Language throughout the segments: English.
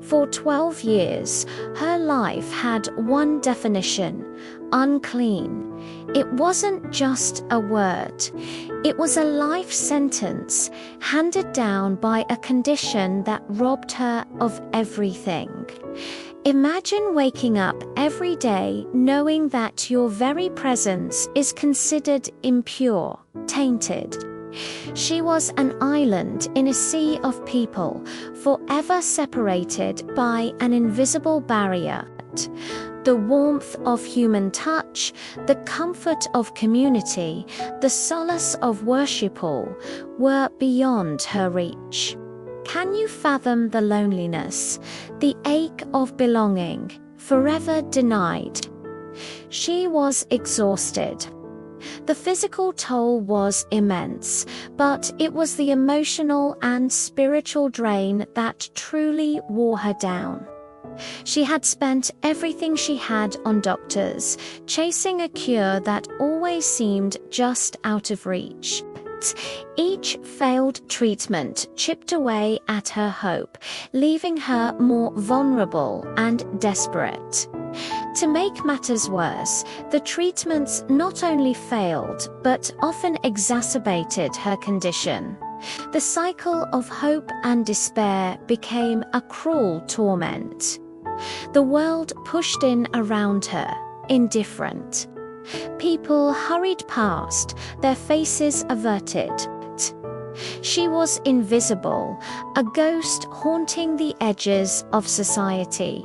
For 12 years, her life had one definition: unclean. It wasn't just a word. It was a life sentence handed down by a condition that robbed her of everything. Imagine waking up every day knowing that your very presence is considered impure, tainted. She was an island in a sea of people, forever separated by an invisible barrier. The warmth of human touch, the comfort of community, the solace of worship all were beyond her reach. Can you fathom the loneliness, the ache of belonging, forever denied? She was exhausted. The physical toll was immense, but it was the emotional and spiritual drain that truly wore her down. She had spent everything she had on doctors, chasing a cure that always seemed just out of reach. Each failed treatment chipped away at her hope, leaving her more vulnerable and desperate. To make matters worse, the treatments not only failed, but often exacerbated her condition. The cycle of hope and despair became a cruel torment. The world pushed in around her, indifferent. People hurried past, their faces averted. She was invisible, a ghost haunting the edges of society.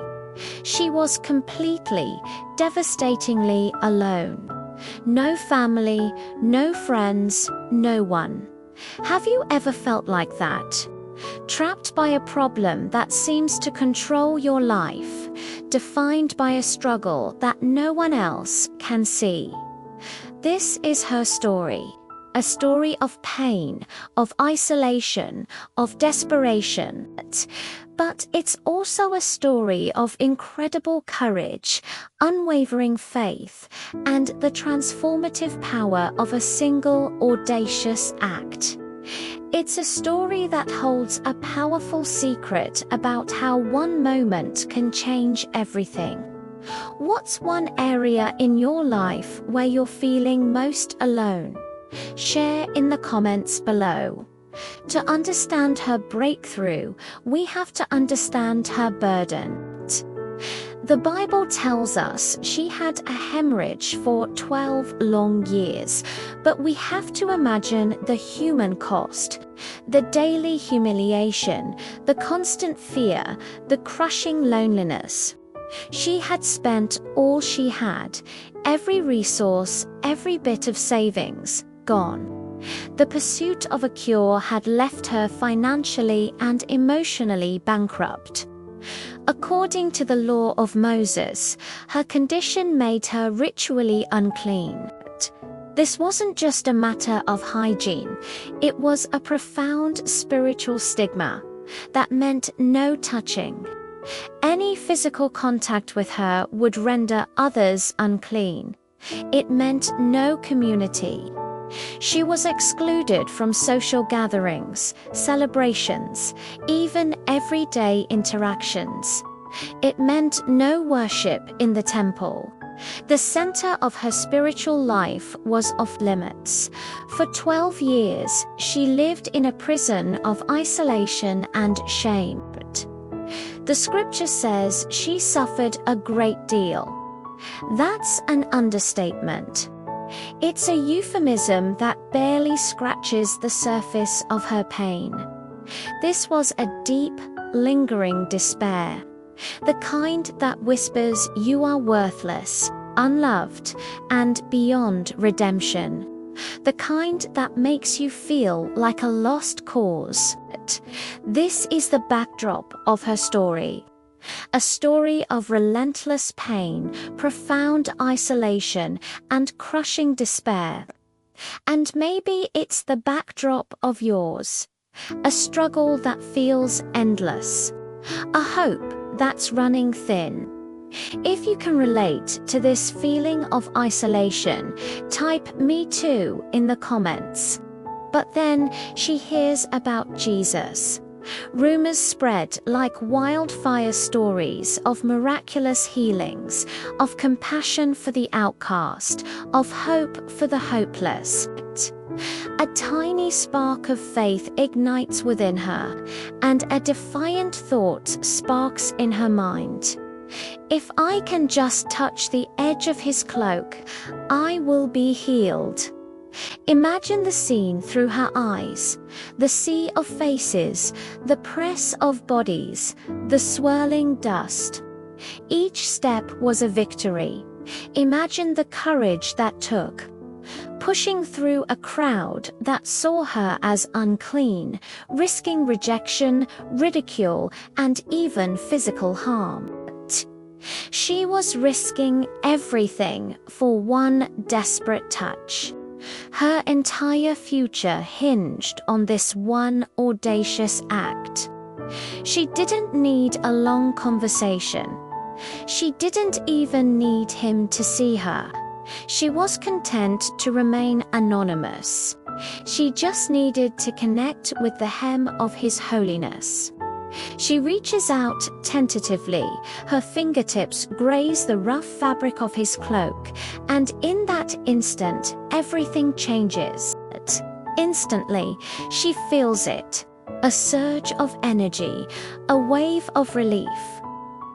She was completely, devastatingly alone. No family, no friends, no one. Have you ever felt like that? Trapped by a problem that seems to control your life, defined by a struggle that no one else can see. This is her story. A story of pain, of isolation, of desperation. But it's also a story of incredible courage, unwavering faith, and the transformative power of a single audacious act. It's a story that holds a powerful secret about how one moment can change everything. What's one area in your life where you're feeling most alone? Share in the comments below. To understand her breakthrough, we have to understand her burden. The Bible tells us she had a hemorrhage for 12 long years, but we have to imagine the human cost, the daily humiliation, the constant fear, the crushing loneliness. She had spent all she had, every resource, every bit of savings, gone. The pursuit of a cure had left her financially and emotionally bankrupt. According to the law of Moses, her condition made her ritually unclean. This wasn't just a matter of hygiene, it was a profound spiritual stigma that meant no touching. Any physical contact with her would render others unclean. It meant no community. She was excluded from social gatherings, celebrations, even everyday interactions. It meant no worship in the temple. The center of her spiritual life was off limits. For 12 years, she lived in a prison of isolation and shame. The scripture says she suffered a great deal. That's an understatement. It's a euphemism that barely scratches the surface of her pain. This was a deep, lingering despair, the kind that whispers you are worthless, unloved, and beyond redemption, the kind that makes you feel like a lost cause. This is the backdrop of her story. A story of relentless pain, profound isolation, and crushing despair. And maybe it's the backdrop of yours. A struggle that feels endless. A hope that's running thin. If you can relate to this feeling of isolation, type "me too" in the comments. But then she hears about Jesus. Rumors spread like wildfire, stories of miraculous healings, of compassion for the outcast, of hope for the hopeless. A tiny spark of faith ignites within her, and a defiant thought sparks in her mind. If I can just touch the edge of his cloak, I will be healed. Imagine the scene through her eyes, the sea of faces, the press of bodies, the swirling dust. Each step was a victory. Imagine the courage that took. Pushing through a crowd that saw her as unclean, risking rejection, ridicule, and even physical harm. She was risking everything for one desperate touch. Her entire future hinged on this one audacious act. She didn't need a long conversation. She didn't even need him to see her. She was content to remain anonymous. She just needed to connect with the hem of his holiness. She reaches out tentatively, her fingertips graze the rough fabric of his cloak, and in that instant, everything changes. Instantly, she feels it. A surge of energy, a wave of relief.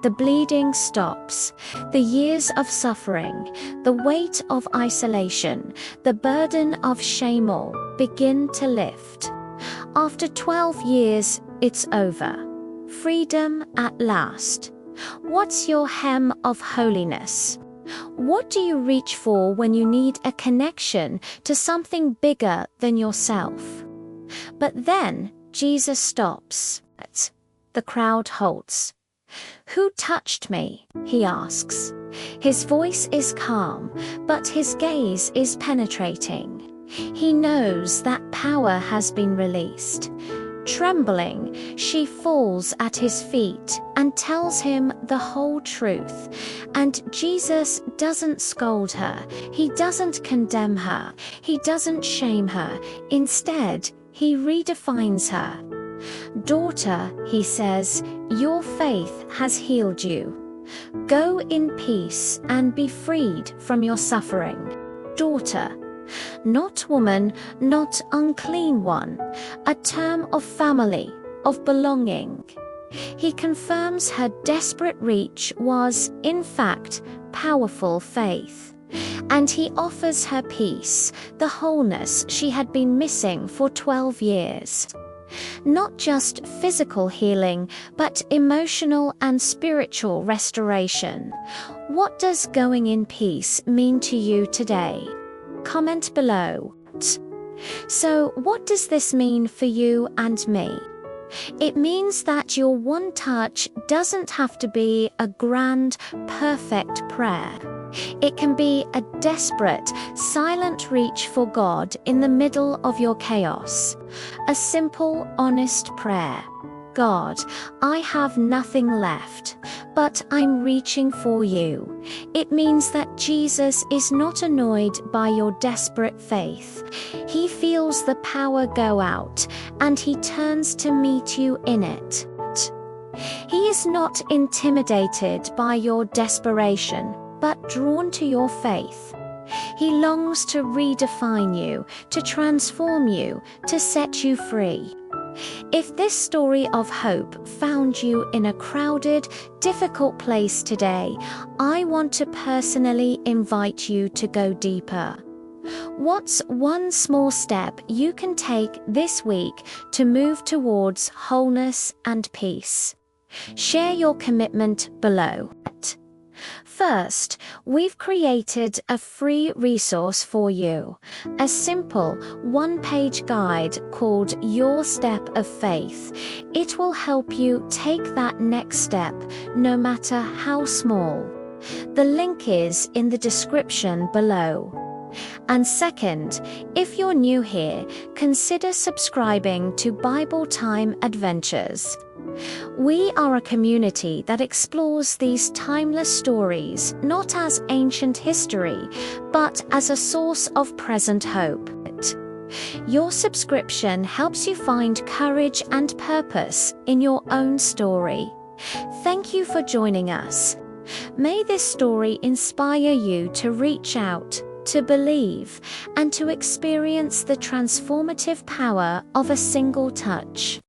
The bleeding stops. The years of suffering, the weight of isolation, the burden of shame all begin to lift. After 12 years, it's over. Freedom at last. What's your hem of holiness? What do you reach for when you need a connection to something bigger than yourself? But then Jesus stops. The crowd halts. "Who touched me?" he asks. His voice is calm, but his gaze is penetrating. He knows that power has been released. Trembling, she falls at his feet and tells him the whole truth. And Jesus doesn't scold her. He doesn't condemn her. He doesn't shame her. Instead, he redefines her. "Daughter," he says, "your faith has healed you. Go in peace and be freed from your suffering." Daughter. Not woman, not unclean one, a term of family, of belonging. He confirms her desperate reach was, in fact, powerful faith. And he offers her peace, the wholeness she had been missing for 12 years. Not just physical healing, but emotional and spiritual restoration. What does going in peace mean to you today? Comment below. So, what does this mean for you and me? It means that your one touch doesn't have to be a grand, perfect prayer. It can be a desperate, silent reach for God in the middle of your chaos. A simple, honest prayer. God, I have nothing left, but I'm reaching for you. It means that Jesus is not annoyed by your desperate faith. He feels the power go out, and he turns to meet you in it. He is not intimidated by your desperation, but drawn to your faith. He longs to redefine you, to transform you, to set you free. If this story of hope found you in a crowded, difficult place today, I want to personally invite you to go deeper. What's one small step you can take this week to move towards wholeness and peace? Share your commitment below. First, we've created a free resource for you, a simple one-page guide called Your Step of Faith. It will help you take that next step, no matter how small. The link is in the description below. And second, if you're new here, consider subscribing to Bible Time Adventures. We are a community that explores these timeless stories not as ancient history, but as a source of present hope. Your subscription helps you find courage and purpose in your own story. Thank you for joining us. May this story inspire you to reach out, to believe, and to experience the transformative power of a single touch.